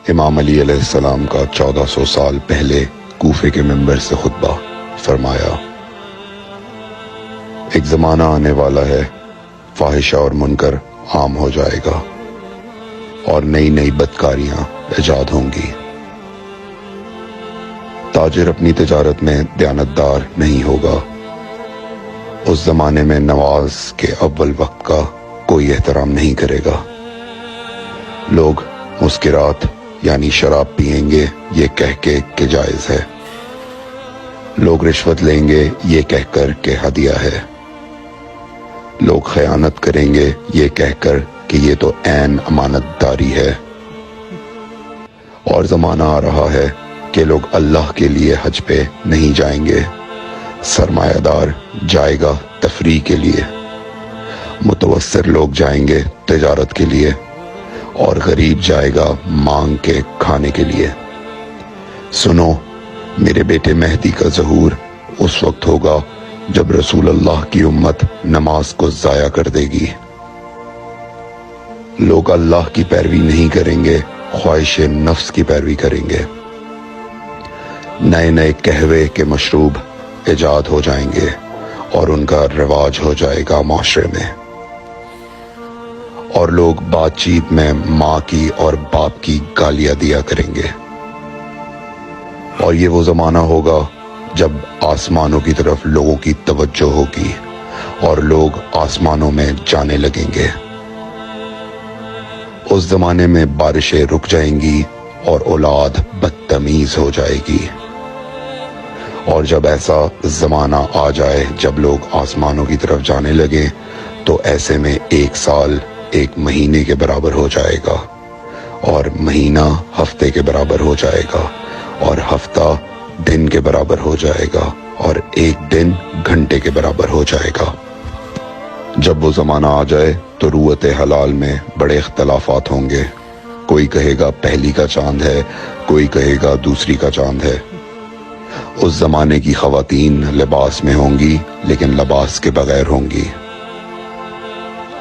امام علی علیہ السلام کا 1400 سال پہلے کوفے کے منبر سے خطبہ فرمایا، ایک زمانہ آنے والا ہے، فاحشہ اور منکر عام ہو جائے گا اور نئی نئی بدکاریاں ایجاد ہوں گی۔ تاجر اپنی تجارت میں دیانتدار نہیں ہوگا۔ اس زمانے میں نماز کے اول وقت کا کوئی احترام نہیں کرے گا۔ لوگ مسکرات یعنی شراب پئیں گے یہ کہہ کے کہ جائز ہے۔ لوگ رشوت لیں گے یہ کہہ کر کہ ہدیہ ہے۔ لوگ خیانت کریں گے یہ کہہ کر کہ یہ تو عین امانت داری ہے۔ اور زمانہ آ رہا ہے کہ لوگ اللہ کے لیے حج پہ نہیں جائیں گے، سرمایہ دار جائے گا تفریح کے لیے، متوسر لوگ جائیں گے تجارت کے لیے، اور غریب جائے گا مانگ کے کھانے کے لیے۔ سنو، میرے بیٹے مہدی کا ظہور اس وقت ہوگا جب رسول اللہ کی امت نماز کو ضائع کر دے گی۔ لوگ اللہ کی پیروی نہیں کریں گے، خواہش نفس کی پیروی کریں گے۔ نئے نئے قہوے کے مشروب ایجاد ہو جائیں گے اور ان کا رواج ہو جائے گا معاشرے میں، اور لوگ بات چیت میں ماں کی اور باپ کی گالیاں دیا کریں گے۔ اور یہ وہ زمانہ ہوگا جب آسمانوں کی طرف لوگوں کی توجہ ہوگی اور لوگ آسمانوں میں جانے لگیں گے۔ اس زمانے میں بارشیں رک جائیں گی اور اولاد بدتمیز ہو جائے گی۔ اور جب ایسا زمانہ آ جائے جب لوگ آسمانوں کی طرف جانے لگیں تو ایسے میں 1 سال 1 مہینے کے برابر ہو جائے گا، اور مہینہ ہفتے کے برابر ہو جائے گا، اور ہفتہ دن کے برابر ہو جائے گا، اور 1 دن گھنٹے کے برابر ہو جائے گا۔ جب وہ زمانہ آ جائے تو روت حلال میں بڑے اختلافات ہوں گے۔ کوئی کہے گا پہلی کا چاند ہے، کوئی کہے گا دوسری کا چاند ہے۔ اس زمانے کی خواتین لباس میں ہوں گی لیکن لباس کے بغیر ہوں گی۔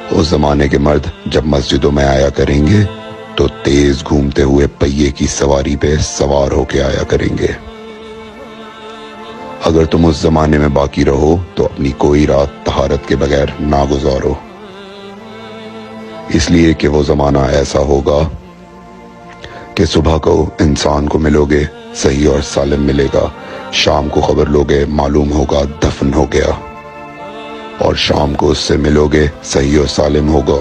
اس زمانے کے مرد جب مسجدوں میں آیا کریں گے تو تیز گھومتے ہوئے پہیے کی سواری پہ سوار ہو کے آیا کریں گے۔ اگر تم اس زمانے میں باقی رہو تو اپنی کوئی رات طہارت کے بغیر نہ گزارو، اس لیے کہ وہ زمانہ ایسا ہوگا کہ صبح کو انسان کو ملو گے صحیح اور سالم ملے گا، شام کو خبر لوگے معلوم ہوگا دفن ہو گیا، اور شام کو اس سے ملو گے صحیح اور سالم ہوگا،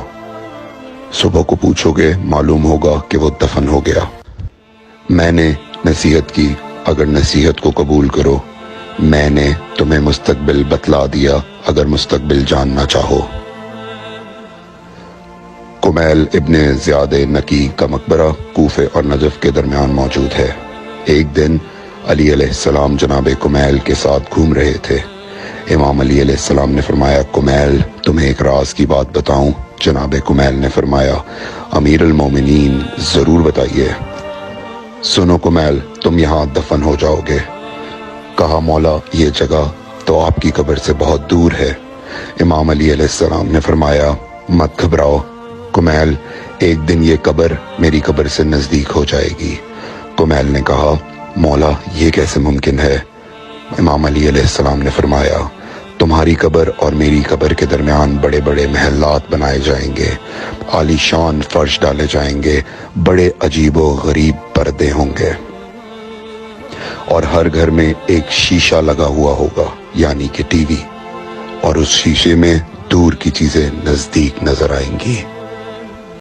صبح کو پوچھو گے معلوم ہوگا کہ وہ دفن ہو گیا۔ میں نے نصیحت کی، اگر نصیحت کو قبول کرو، میں نے تمہیں مستقبل بتلا دیا اگر مستقبل جاننا چاہو۔ کمیل ابن زیاد نکی کا مقبرہ کوفے اور نجف کے درمیان موجود ہے۔ ایک دن علی علیہ السلام جناب کمیل کے ساتھ گھوم رہے تھے۔ امام علی علیہ السلام نے فرمایا، کمیل تمہیں ایک راز کی بات بتاؤں؟ جناب کمیل نے فرمایا، امیر المومنین ضرور بتائیے۔ سنو کمیل، تم یہاں دفن ہو جاؤ گے۔ کہا، مولا یہ جگہ تو آپ کی قبر سے بہت دور ہے۔ امام علی علیہ السلام نے فرمایا، مت گھبراؤ کمیل، ایک دن یہ قبر میری قبر سے نزدیک ہو جائے گی۔ کمیل نے کہا، مولا یہ کیسے ممکن ہے؟ امام علی علیہ السلام نے فرمایا، تمہاری قبر اور میری قبر کے درمیان بڑے بڑے محلات بنائے جائیں گے، عالی شان فرش ڈالے جائیں گے، بڑے عجیب و غریب پردے ہوں گے، اور ہر گھر میں ایک شیشہ لگا ہوا ہوگا یعنی کہ ٹی وی، اور اس شیشے میں دور کی چیزیں نزدیک نظر آئیں گی۔